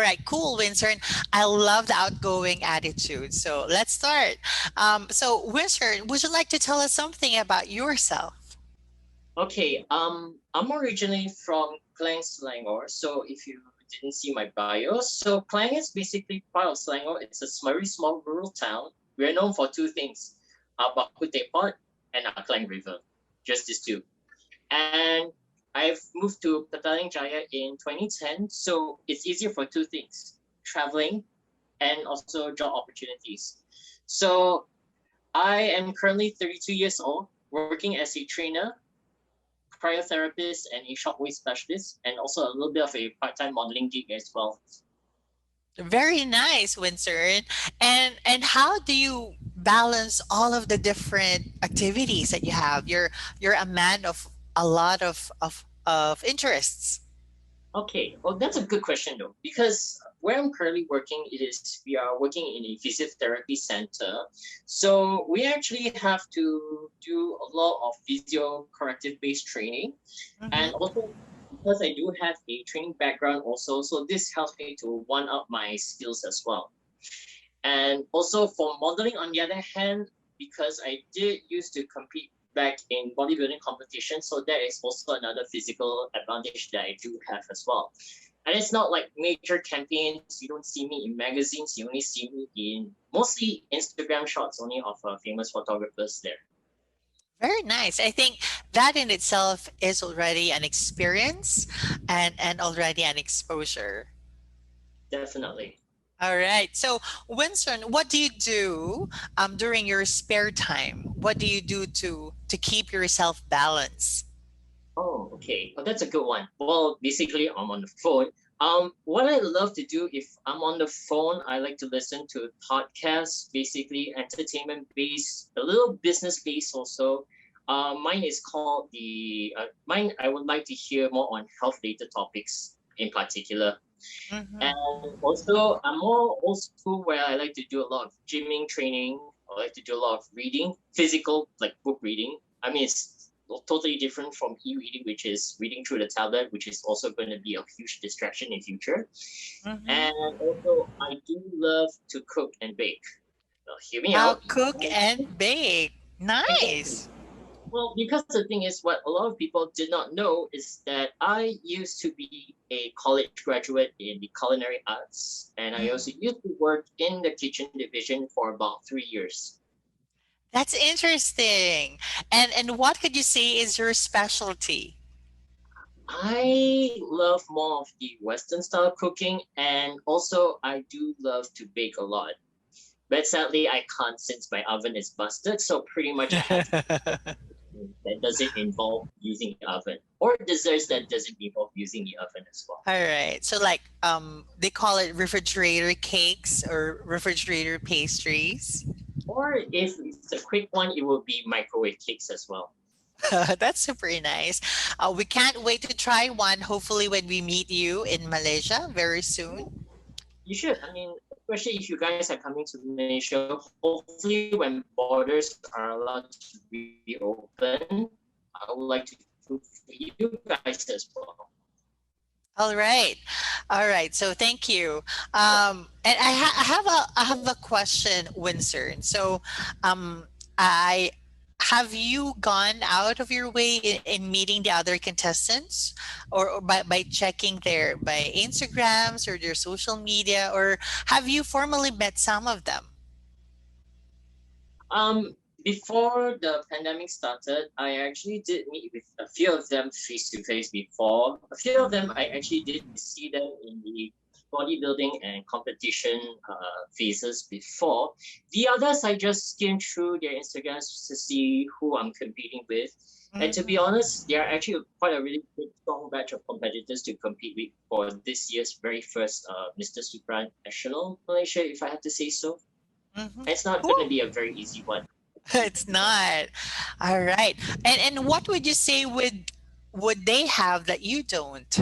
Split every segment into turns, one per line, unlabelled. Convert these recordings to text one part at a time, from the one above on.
right, cool, Winston. I love the outgoing attitude. So let's start. So Winston, would you like to tell us something about yourself?
Okay, I'm originally from Klang, Selangor. So if you didn't see my bio, so Klang is basically part of Selangor. It's a very small rural town. We're known for two things: our Baku Tepot and our Klang River. Just these two. And I've moved to Petaling Jaya in 2010. So it's easier for two things: traveling and also job opportunities. So I am currently 32 years old, working as a trainer, cryotherapist, and a shockwave specialist, and also a little bit of a part-time modeling gig as well.
Very nice, Winston. And how do you balance all of the different activities that you have? You're a man of a lot of interests.
Okay, well, that's a good question though, because where I'm currently working, it is we are working in a physiotherapy center, so we actually have to do a lot of physio corrective based training, and
Mhm.
also because I do have a training background also, so this helps me to one up my skills as well. And also for modeling, on the other hand, because I did used to compete back in bodybuilding competition, so that is also another physical advantage that I do have as well. And it's not like major campaigns. You don't see me in magazines. You only see me in mostly Instagram shots only of famous photographers there.
Very nice. I think that in itself is already an experience and already an exposure.
Definitely.
All right. So, Winston, what do you do during your spare time? What do you do to keep yourself balanced?
Oh, okay. Oh, that's a good one. Well, basically, I'm on the phone. What I love to do if I'm on the phone, I like to listen to podcasts, basically entertainment based, a little business based also. Mine is called mine. I would like to hear more on health data topics in particular.
Hmm.
And also, I'm more old school where I like to do a lot of gymming training. I like to do a lot of reading, physical, like book reading. I mean, it's totally different from e-reading, which is reading through the tablet, which is also going to be a huge distraction in future.
Hmm.
And also, I do love to cook and bake. Hear me
Wow,
out.
cook and bake.
Exactly.
Nice.
Well, because the thing is, what a lot of people did not know is that I used to be a college graduate in the culinary arts, and I also used to work in the kitchen division for about 3 years.
That's interesting. And what could you say is your specialty?
I love more of the Western style cooking, and also I do love to bake a lot. But sadly, I can't since my oven is busted, so pretty much I have to that doesn't involve using the oven, or desserts that doesn't involve using the oven as well.
All right. So like they call it refrigerator cakes or refrigerator pastries.
Or if it's a quick one, it will be microwave cakes as well.
That's super nice. We can't wait to try one. Hopefully, when we meet you in Malaysia very soon.
You should. I mean, especially if you guys are coming to Malaysia, hopefully when borders are allowed to reopen, I would like to cook for you guys as well.
All right, all right. So thank you. And I have a question, Winston. So, I have you gone out of your way in meeting the other contestants, or by checking their by Instagrams or their social media, or have you formally met some of them?
Before the pandemic started, I actually did meet with a few of them face to face before. A few of them I actually did see them in the bodybuilding and competition phases before. The others I just skimmed through their Instagrams to see who I'm competing with. And to be
Mhm.
honest, they are actually quite a really good, strong batch of competitors to compete with for this year's very first Mister Supranational Malaysia, if I have to say so.
Mhm.
It's not going to
Cool.
be a very easy one.
It's not. All right. And what would you say would they have that you don't?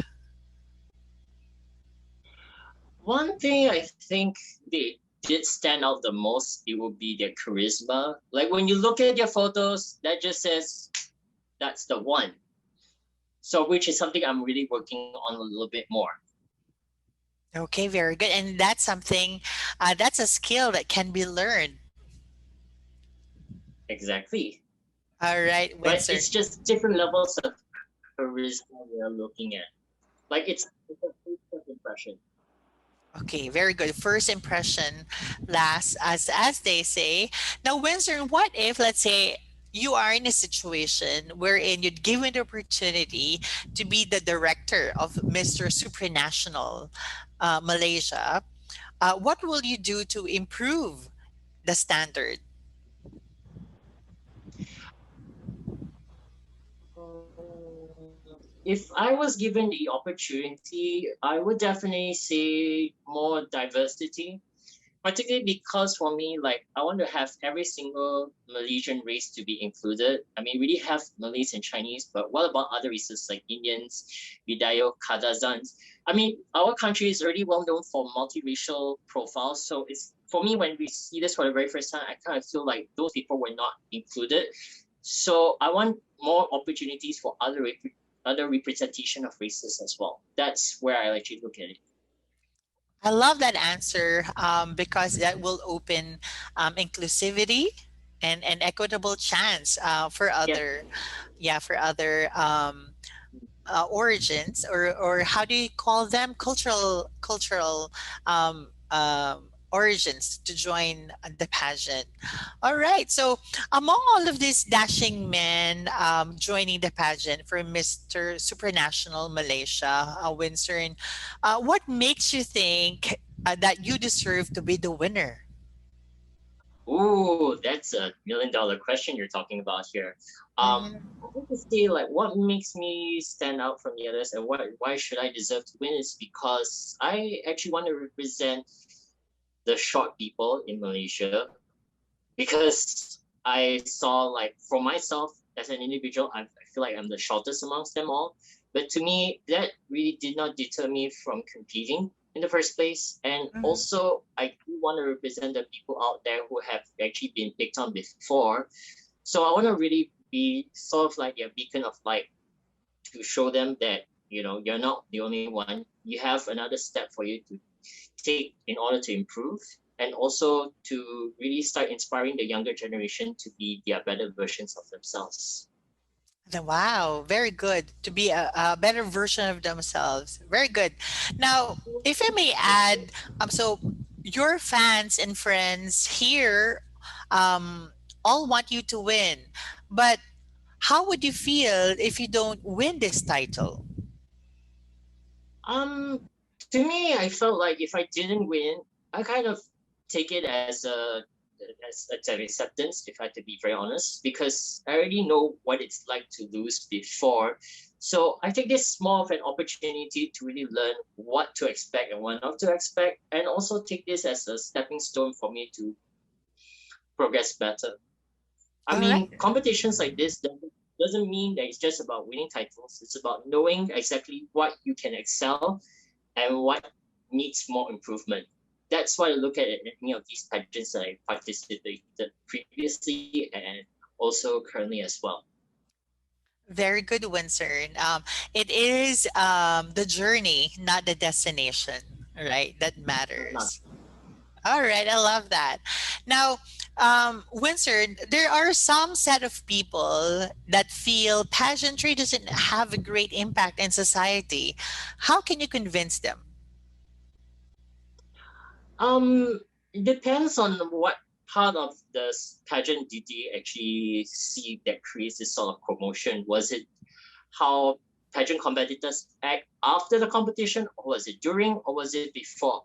One thing I think they did stand out the most, it would be their charisma. Like when you look at their photos, that just says that's the one. So which is something I'm really working on a little bit more.
Okay, very good. And that's something, that's a skill that can be learned.
Exactly.
All right,
But
Winsor.
it's just different levels of charisma we're looking at. Like it's a first impression.
Okay, very good. First impression last, as they say. Now, Winsor, what if, let's say, you are in a situation wherein you'd given the opportunity to be the director of Mister Supranational Malaysia? What will you do to improve the standard?
If I was given the opportunity, I would definitely say more diversity, particularly because for me, like I want to have every single Malaysian race to be included. I mean, we really have Malays and Chinese, but what about other races like Indians, Bidayo, Kadazans? I mean, our country is already well known for multiracial profiles, so it's for me when we see this for the very first time, I kind of feel like those people were not included. So I want more opportunities for other representation of races as well. That's where I actually look at it.
I love that answer, because that will open inclusivity and equitable chance for
Yeah.
other, yeah, for other origins, or how do you call them, cultural origins to join the pageant. All right, so among all of these dashing men joining the pageant for Mr. Supranational Malaysia, Winston, what makes you think that you deserve to be the winner?
Ooh, that's a $1 million question you're talking about here.
Mhm.
I want to say like what makes me stand out from the others and why should I deserve to win is because I actually want to represent the short people in Malaysia because I saw like for myself as an individual, I feel like I'm the shortest amongst them all. But to me, that really did not deter me from competing in the first place. And
Mhm.
also, I do want to represent the people out there who have actually been picked on before. So I want to really be sort of like a beacon of light to show them that you're not the only one. You have another step for you to take in order to improve and also to really start inspiring the younger generation to be their better versions of themselves.
Wow, very good. To be a better version of themselves. Very good. Now, if I may add, so your fans and friends here um, all want you to win, but how would you feel if you don't win this title?
To me, I felt like if I didn't win, I kind of take it as an acceptance, if I had to be very honest, because I already know what it's like to lose before. So I take this more of an opportunity to really learn what to expect and what not to expect, and also take this as a stepping stone for me to progress better. I
All right.
mean, competitions like this doesn't mean that it's just about winning titles. It's about knowing exactly what you can excel and what needs more improvement. That's why I look at any of these pageants that I participated previously and also currently as well.
Very good, Winston. It is the journey, not the destination, right? That
Not
matters. All right, I love that. Now, Windsor, there are some set of people that feel pageantry doesn't have a great impact in society. How can you convince them?
it depends on what part of the pageant did you actually see that creates this sort of promotion. Was it how pageant competitors act after the competition, or was it during, or was it before?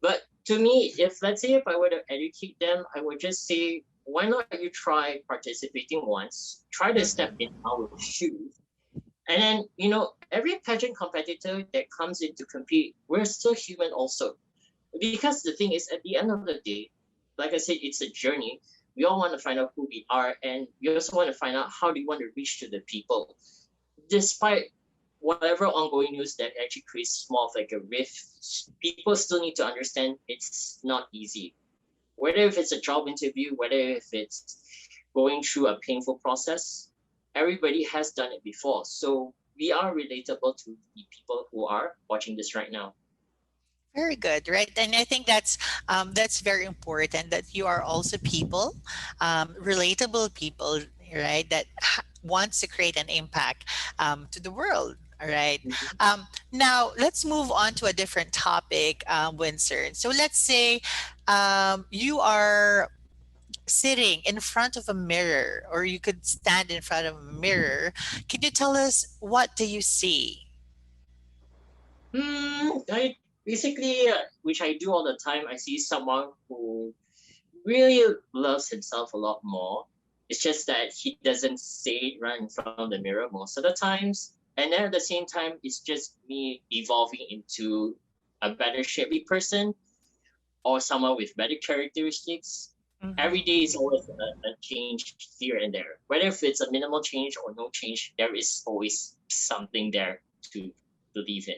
But to me, if let's say if I were to educate them, I would just say, why not you try participating once, try to step in our shoes, and then every pageant competitor that comes in to compete, we're still human also. Because the thing is, at the end of the day, like I said, it's a journey. We all want to find out who we are, and we also want to find out how do you want to reach to the people despite whatever ongoing news that actually creates more of like a rift, people still need to understand it's not easy. Whether if it's a job interview, whether if it's going through a painful process, everybody has done it before. So we are relatable to the people who are watching this right now.
Very good, right? And I think that's very important that you are also people, relatable people, right? That wants to create an impact to the world. All right.
Mhm.
Now let's move on to a different topic, Winston. So let's say you are sitting in front of a mirror, or you could stand in front of a mirror. Can you tell us what do you see?
I basically, which I do all the time, I see someone who really loves himself a lot more. It's just that he doesn't say it right in front of the mirror most of the times. And then at the same time, it's just me evolving into a better shapely person or someone with better characteristics. Every day is always a change here and there. Whether if it's a minimal change or no change, there is always something there to believe in.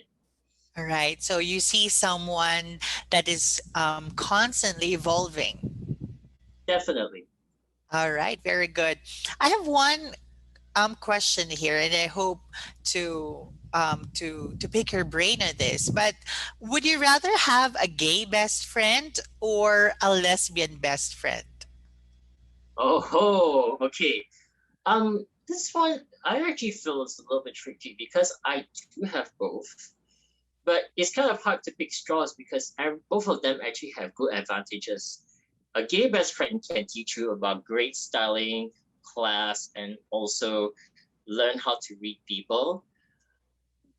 All right. So you see someone that is constantly evolving.
Definitely.
All right. Very good. I have one question here, and I hope to pick your brain on this. But would you rather have a gay best friend or a lesbian best friend?
Okay. This one I actually feel is a little bit tricky because I do have both, but it's kind of hard to pick straws because both of them actually have good advantages. A gay best friend can teach you about great styling, class, and also learn how to read people.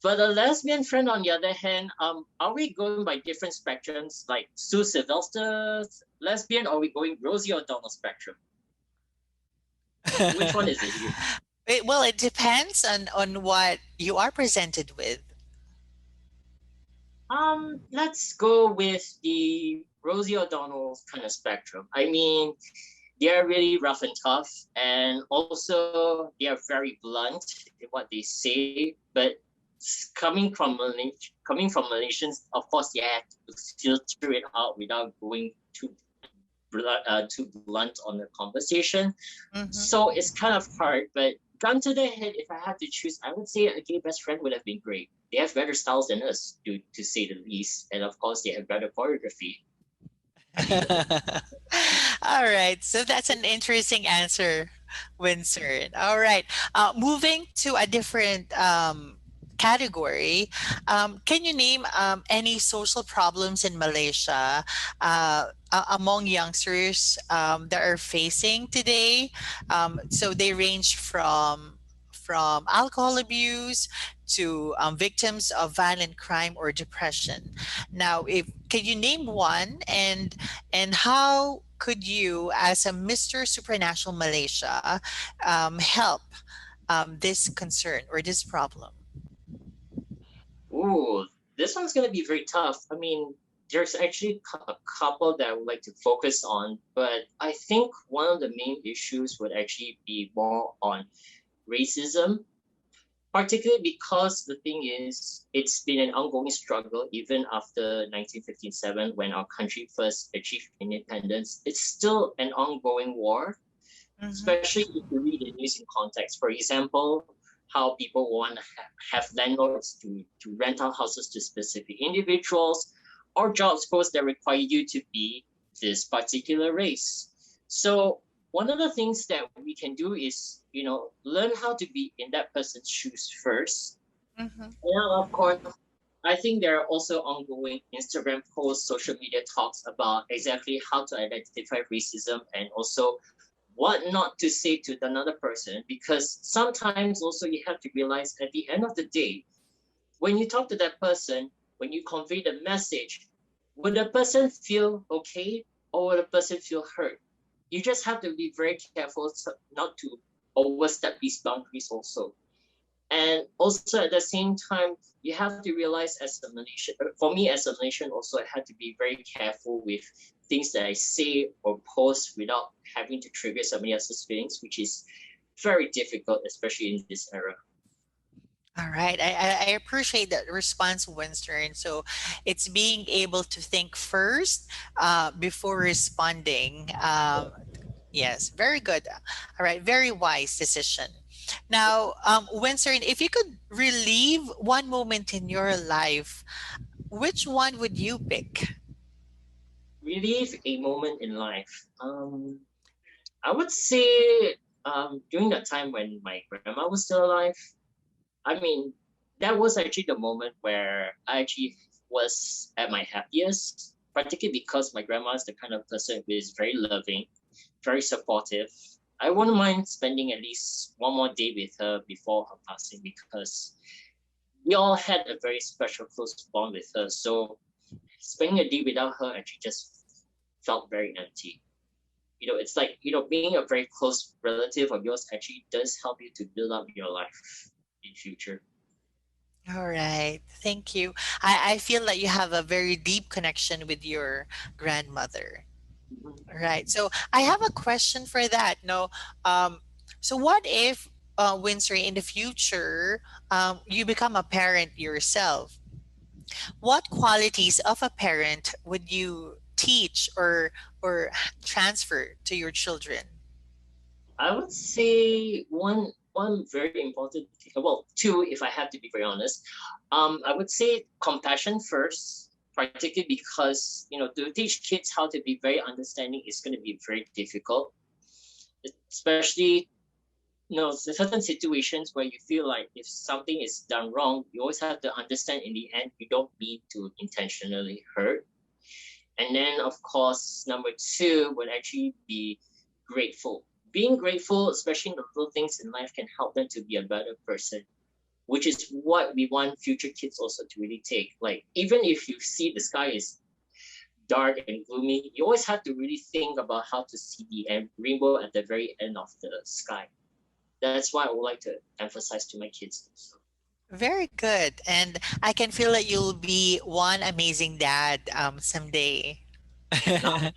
But a lesbian friend, on the other hand, are we going by different spectrums, like Sue Sylvester's lesbian, or are we going Rosie O'Donnell spectrum? Which one is it?
Well, it depends on what you are presented with.
Let's go with the Rosie O'Donnell kind of spectrum. I mean, they're really rough and tough, and also they are very blunt in what they say. But coming from Malaysians, of course, they have to filter it out without going too blunt on the conversation.
Mhm.
So it's kind of hard, but gun to the head, if I had to choose, I would say a gay best friend would have been great. They have better styles than us, to say the least, and of course, they have better choreography.
All right. So that's an interesting answer, Winston. All right. Moving to a different category, can you name any social problems in Malaysia among youngsters that are facing today? So they range from alcohol abuse to victims of violent crime or depression. Now, if can you name one, and how could you, as a Mister Supranational Malaysia, help this concern or this problem?
Ooh, this one's gonna be very tough. I mean, there's actually a couple that I would like to focus on, but I think one of the main issues would actually be more on racism, particularly because the thing is, it's been an ongoing struggle even after 1957 when our country first achieved independence. It's still an ongoing war,
Mhm.
especially if you read the news in context. For example, how people want to have landlords to rent out houses to specific individuals, or jobs posts that require you to be this particular race. So one of the things that we can do is, learn how to be in that person's shoes first.
Mhm.
And of course, I think there are also ongoing Instagram posts, social media talks about exactly how to identify racism and also what not to say to another person, because sometimes also you have to realize at the end of the day, when you talk to that person, when you convey the message, would the person feel okay or would the person feel hurt? You just have to be very careful not to overstep these boundaries also. And also at the same time, you have to realize as a Malaysian, for me as a Malaysian also, I had to be very careful with things that I say or post without having to trigger somebody else's feelings, which is very difficult, especially in this era.
All right. I appreciate that response, Winston. So it's being able to think first before responding. Yes, very good. All right, very wise decision. Now, Winston, if you could relive one moment in your life, which one would you pick?
Relive a moment in life. I would say during that time when my grandma was still alive. I mean, that was actually the moment where I actually was at my happiest, particularly because my grandma is the kind of person who is very loving, very supportive. I wouldn't mind spending at least one more day with her before her passing because we all had a very special, close bond with her. So spending a day without her actually just felt very empty. It's like, being a very close relative of yours actually does help you to build up your life in future.
All right. Thank you. I feel that you have a very deep connection with your grandmother. All right. So I have a question for that. No. So what if, Windsor, in the future, you become a parent yourself? What qualities of a parent would you teach or transfer to your children?
I would say one very important, well, two if I have to be very honest. I would say compassion first, particularly because to teach kids how to be very understanding is going to be very difficult, especially certain situations where you feel like if something is done wrong, you always have to understand in the end you don't mean to intentionally hurt. And then, of course, number two would actually be grateful. Being grateful, especially in the little things in life, can help them to be a better person, which is what we want future kids also to really take. Like, even if you see the sky is dark and gloomy, you always have to really think about how to see the rainbow at the very end of the sky. That's why I would like to emphasize to my kids also.
Very good. And I can feel that you'll be one amazing dad someday.
Not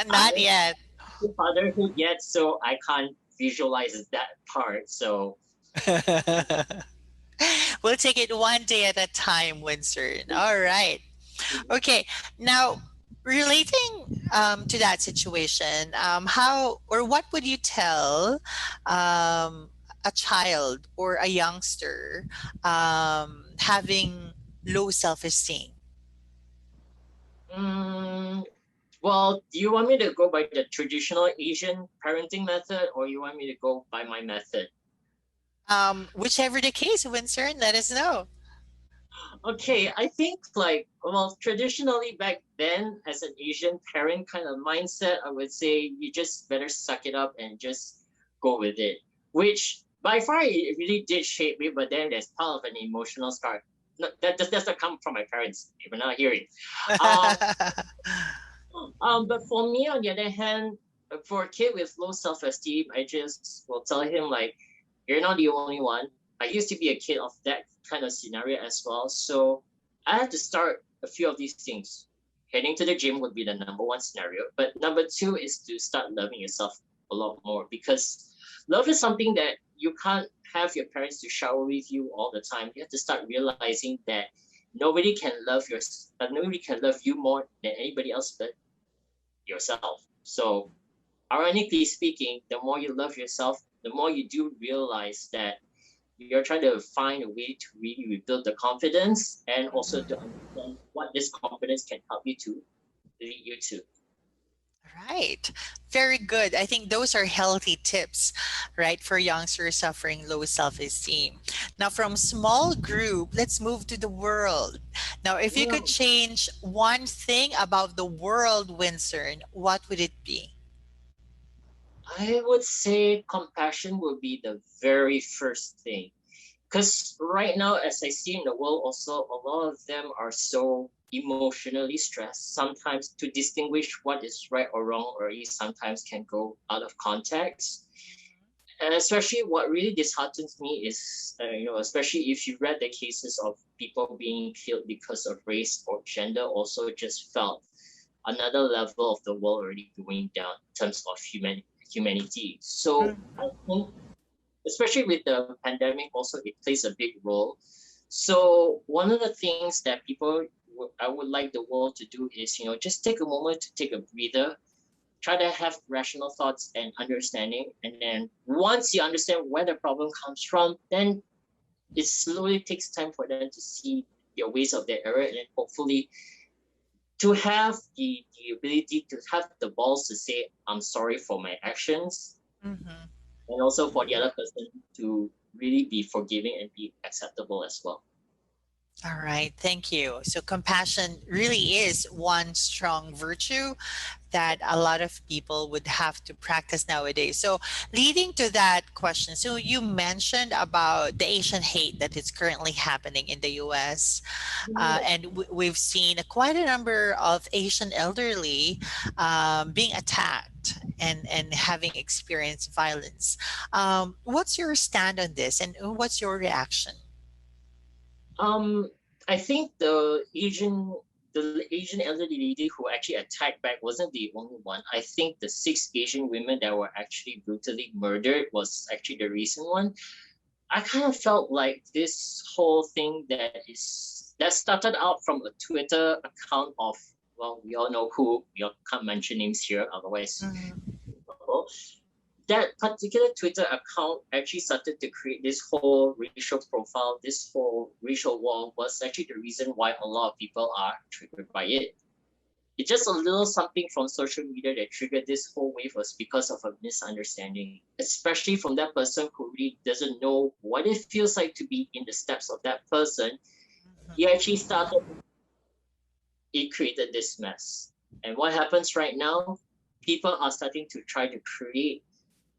Not
I
yet.
fatherhood yet, so I can't visualize that part. So
We'll take it one day at a time, Winston. All right. Okay. Now, relating to that situation, how or what would you tell a child or a youngster having low self esteem?
mm, well, do you want me to go by the traditional Asian parenting method or you want me to go by my method?
Whichever the case, Winston, let us know.
Okay, I think like, well, traditionally back then, as an Asian parent kind of mindset, I would say you just better suck it up and just go with it. Which by far it really did shape me, but then there's part of an emotional scar. No, that does not come from my parents, even not hearing. Um, but for me, on the other hand, for a kid with low self-esteem, I just will tell him like, you're not the only one. I used to be a kid of that kind of scenario as well. So I had to start a few of these things. Heading to the gym would be the number one scenario. But number two is to start loving yourself a lot more because love is something that you can't have your parents to shower with you all the time. You have to start realizing that nobody can love you more than anybody else but yourself. So ironically speaking, the more you love yourself, the more you do realize that you're trying to find a way to really rebuild the confidence and also to understand what this confidence can help you to lead you to.
Right. Very good. I think those are healthy tips, right, for youngsters suffering low self-esteem. Now, from small group, let's move to the world. Now, if you could
Well,
change one thing about the world, Winston, what would it be?
I would say compassion would be the very first thing. Because right now, as I see in the world, also a lot of them are so emotionally stressed. Sometimes to distinguish what is right or wrong, or you sometimes can go out of context. And especially what really disheartens me is, especially if you read the cases of people being killed because of race or gender, also just felt another level of the world already going down in terms of humanity. So I think, especially with the pandemic, also it plays a big role. So one of the things that I would like the world to do is, just take a moment to take a breather, try to have rational thoughts and understanding. And then once you understand where the problem comes from, then it slowly takes time for them to see. their ways of their error, and then hopefully to have the ability to have the balls to say I'm sorry for my actions,
Mm-hmm.
and also for the other person to really be forgiving and be acceptable as well.
All right, thank you. So, compassion really is one strong virtue that a lot of people would have to practice nowadays. So, leading to that question, so you mentioned about the Asian hate that is currently happening in the US, and we've seen quite a number of Asian elderly being attacked and having experienced violence. What's your stand on this, and what's your reaction?
Um, I think the Asian elderly lady who actually attacked back wasn't the only one. I think the 6 Asian women that were actually brutally murdered was actually the recent one. I kind of felt like this whole thing that started out from a Twitter account of, well, we all know who. We all can't mention names here, otherwise
Mhm.
that particular Twitter account actually started to create this whole racial profile, this whole racial war was actually the reason why a lot of people are triggered by it. It's just a little something from social media that triggered this whole wave was because of a misunderstanding, especially from that person who really doesn't know what it feels like to be in the steps of that person. He actually started, it created this mess. And what happens right now? People are starting to try to create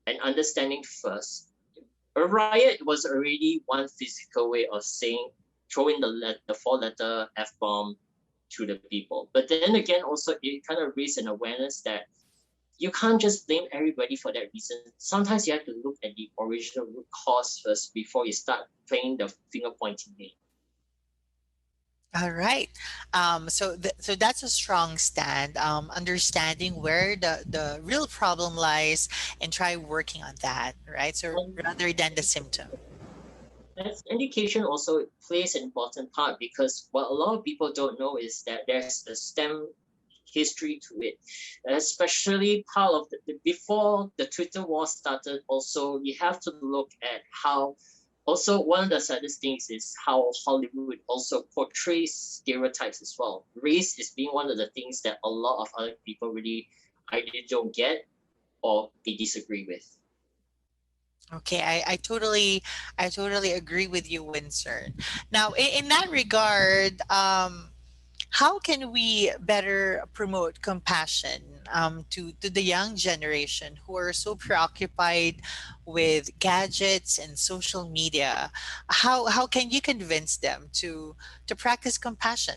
an understanding first. A riot was already one physical way of saying, throwing the 4-letter F bomb to the people. But then again, also it kind of raised an awareness that you can't just blame everybody for that reason. Sometimes you have to look at the original root cause first before you start playing the finger pointing game.
All right. So that's a strong stand. Understanding where the real problem lies and try working on that, right? So
And
rather than the symptom.
as education also plays an important part because what a lot of people don't know is that there's a STEM history to it, especially part of before the Twitter war started. Also, you have to look at how. Also, one of the saddest things is how Hollywood also portrays stereotypes as well. Race is being one of the things that a lot of other people really either don't get or they disagree with.
Okay, I totally agree with you, Winsor. Now, in that regard, how can we better promote compassion to the young generation who are so preoccupied with gadgets and social media? How can you convince them to practice compassion?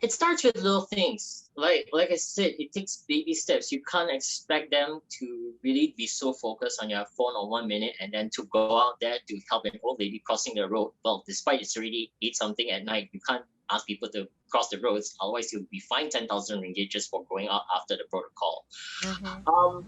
It starts with little things. Like I said, it takes baby steps. You can't expect them to really be so focused on your phone on 1 minute and then to go out there to help an old lady crossing the road. Well, despite it's already 8 something at night, you can't ask people to cross the roads. Otherwise, you'll be fined 10,000 ringgit just for going out after the protocol.
Mm-hmm.
Um,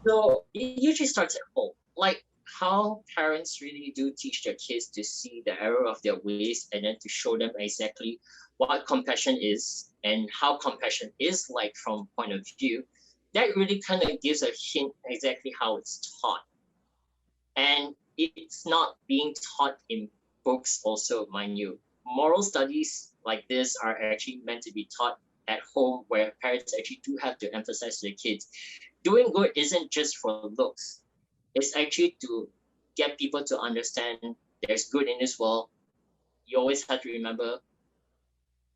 so it usually starts at home. Like how parents really do teach their kids to see the error of their ways and then to show them exactly what compassion is and how compassion is like from point of view, that really kind of gives a hint exactly how it's taught. And it's not being taught in books also, mind you. Moral studies like this are actually meant to be taught at home where parents actually do have to emphasize to the kids. Doing good isn't just for looks. It's actually to get people to understand there's good in this world. You always have to remember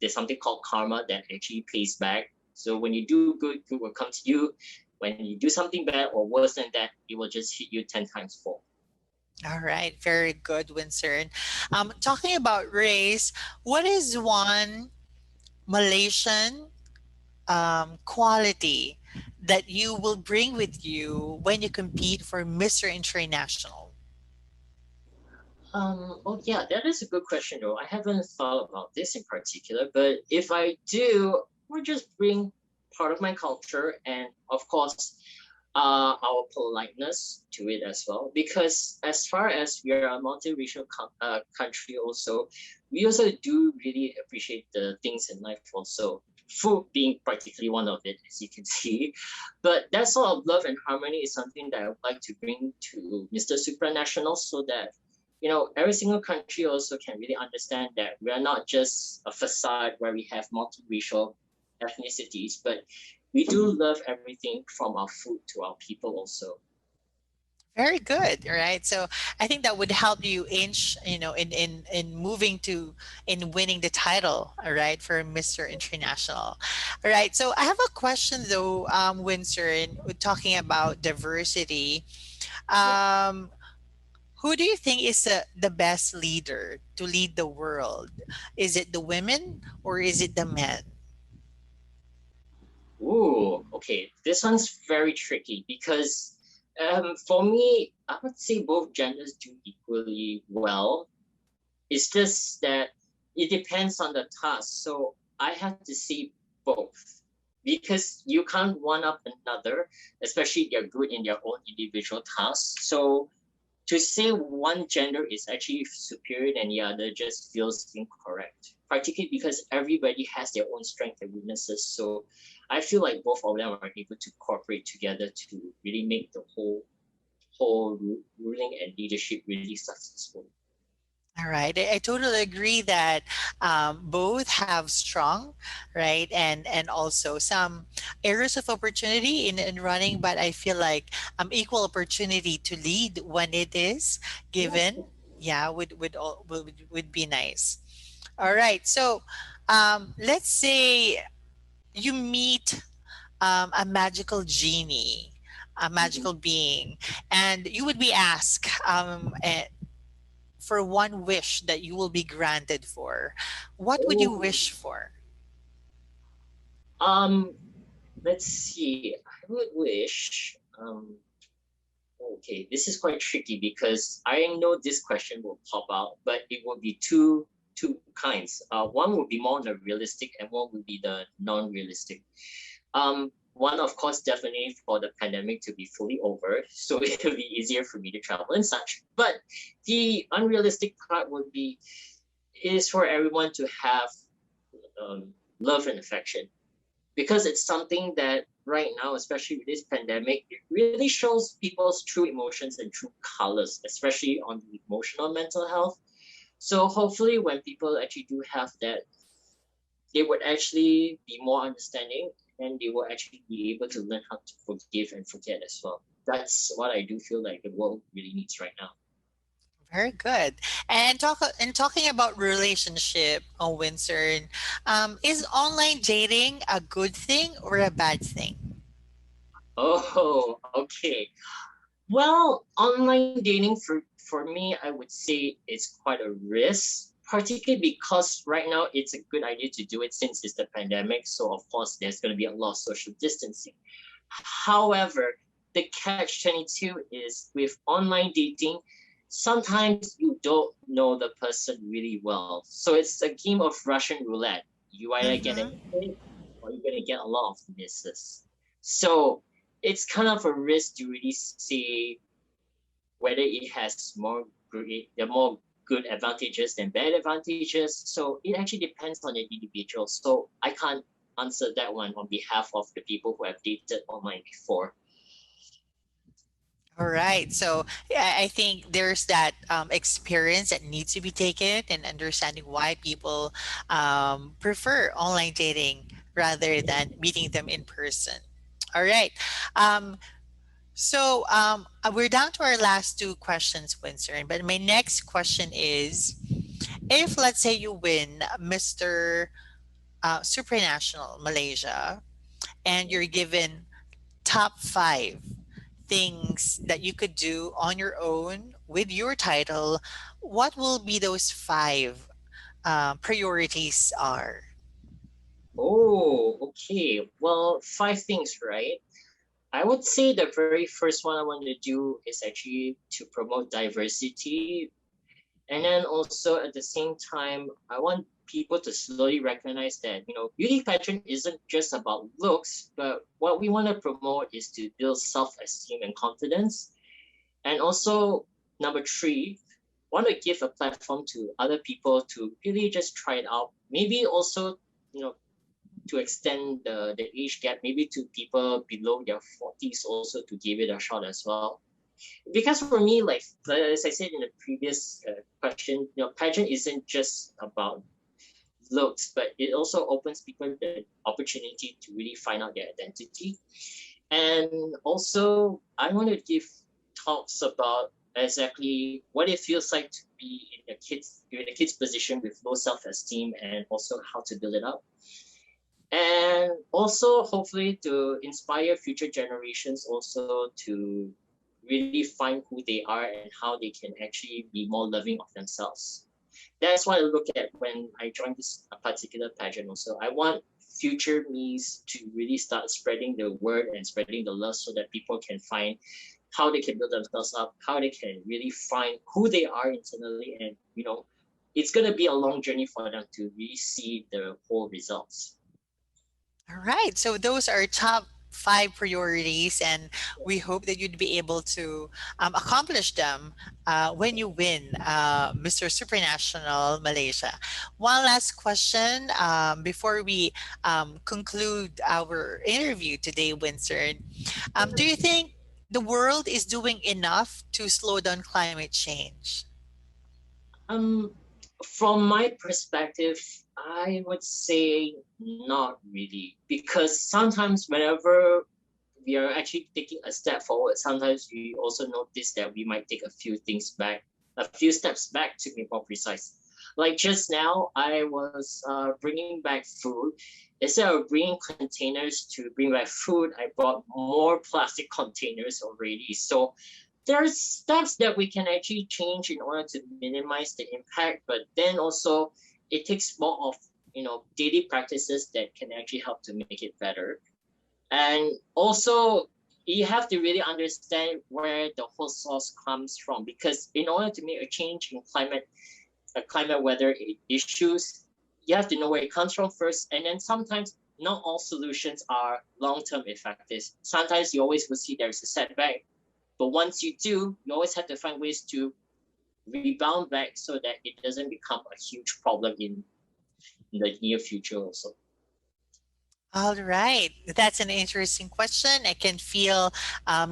there's something called karma that actually pays back. So when you do good, good will come to you. When you do something bad or worse than that, it will just hit you 10 times more.
All right, very good, Winsor. Talking about race, what is one Malaysian quality that you will bring with you when you compete for Mr. International?
Oh yeah, that is a good question though. I haven't thought about this in particular, but if I do, we'll just bring part of my culture and of course our politeness to it as well. Because as far as we are a multiracial country, also we also do really appreciate the things in life. Also, food being particularly one of it, as you can see. But that sort of love and harmony is something that I would like to bring to Mr. Supranational, so that every single country also can really understand that we are not just a facade where we have multiracial ethnicities, but we do love everything from our food to our people also.
Very good, right? So I think that would help you inch, in moving to in winning the title, all right, for Mr. International. All right. So I have a question though, Winston, with talking about diversity. Um, who do you think is the best leader to lead the world? Is it the women or is it the men?
Ooh, okay. This one's very tricky because for me, I would say both genders do equally well. It's just that it depends on the task. So I have to say both because you can't one up another, especially if they're good in their own individual tasks. So to say one gender is actually superior than the other just feels incorrect, particularly because everybody has their own strengths and weaknesses. So I feel like both of them are able to cooperate together to really make the whole ruling and leadership really successful.
All right, I totally agree that both have strong, right, and also some areas of opportunity in running, but I feel like equal opportunity to lead when it is given, yeah, would be nice. All right, so let's say you meet a magical genie, a magical being, and you would be asked for one wish that you will be granted for, what would you
Oh,
wish for?
um, let's see. I would wish. Okay, this is quite tricky because I know this question will pop out, but it will be two kinds. One would be more on the realistic, and one would be the non-realistic. One, of course, definitely for the pandemic to be fully over, so it'll be easier for me to travel and such. But the unrealistic part would be is for everyone to have love and affection because it's something that right now, especially with this pandemic, it really shows people's true emotions and true colors, especially on the emotional mental health. So hopefully, when people actually do have that, they would actually be more understanding and they will actually be able to learn how to forgive and forget as well. That's what I do feel like the world really needs right now.
Very good. And talking about relationship, Winston, is online dating a good thing or a bad thing?
Oh, okay. Well, online dating for me, I would say it's quite a risk, particularly because right now it's a good idea to do it since it's the pandemic. So of course there's going to be a lot of social distancing. However, the catch 22 is with online dating, sometimes you don't know the person really well. So it's a game of Russian roulette. You either get a
Mm-hmm.
hit or you're gonna get a lot of misses. So it's kind of a risk to really see whether it has more good advantages than bad advantages. So it actually depends on the individual. So I can't answer that one on behalf of the people who have dated online before.
All right. So yeah, I think there's that experience that needs to be taken and understanding why people prefer online dating rather than meeting them in person. All right. Um, we're down to our last two questions, Winston. But my next question is, if let's say you win Mr. Supranational Malaysia, and you're given top five things that you could do on your own with your title, what will be those five priorities are?
Oh, okay. Well, five things, right? I would say the very first one I want to do is actually to promote diversity. And then also at the same time, I want people to slowly recognize that, beauty pageant isn't just about looks, but what we want to promote is to build self-esteem and confidence. And also, number three, want to give a platform to other people to really just try it out. Maybe also, you know, to extend the age gap, maybe to people below their 40s also to give it a shot as well. Because for me, like as I said in the previous question, pageant isn't just about looks, but it also opens people the opportunity to really find out their identity. And also, I want to give talks about exactly what it feels like to be in a kid's position with low self-esteem, and also how to build it up. And also, hopefully, to inspire future generations also to really find who they are and how they can actually be more loving of themselves. That's what I look at when I join this particular pageant also. I want future me's to really start spreading the word and spreading the love so that people can find how they can build themselves up, how they can really find who they are internally, and it's gonna be a long journey for them to really see the whole results.
All right. So those are top five priorities, and we hope that you'd be able to accomplish them when you win Mr. Supranational Malaysia. One last question before we conclude our interview today, Winston. Do you think the world is doing enough to slow down climate change?
Um, from my perspective, I would say not really, because sometimes whenever we are actually taking a step forward, sometimes we also notice that we might take a few steps back to be more precise. Like just now, I was bringing back food. Instead of bringing containers to bring back food, I brought more plastic containers already. So there's steps that we can actually change in order to minimize the impact, but then also it takes more of daily practices that can actually help to make it better. And also, you have to really understand where the whole source comes from, because in order to make a change in climate weather issues, you have to know where it comes from first. And then sometimes not all solutions are long-term effective. Sometimes you always will see there's a setback, but once you do, you always have to find ways to rebound back so that it doesn't become a huge problem in the near future also.
All right. That's an interesting question. I can feel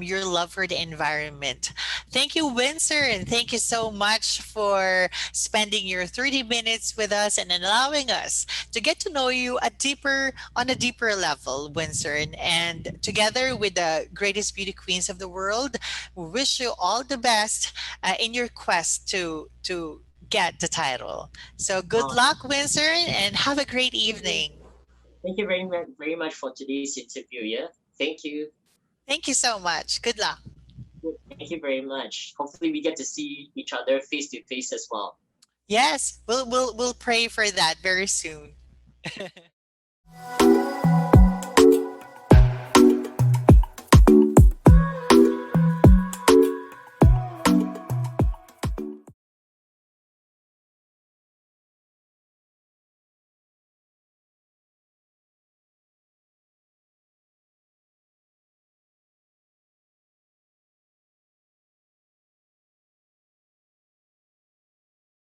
your love for the environment. Thank you, Windsor, and thank you so much for spending your 30 minutes with us and allowing us to get to know you on a deeper level, Windsor. And together with the greatest beauty queens of the world, we wish you all the best in your quest to get the title. So good
Uh,
luck, Windsor, and have a great
thank you.
evening.
Thank you very much for today's interview. Yeah. Thank you.
Thank you so much. Good luck.
Thank you very much. Hopefully we get to see each other face to face as well.
Yes, we'll pray for that very soon.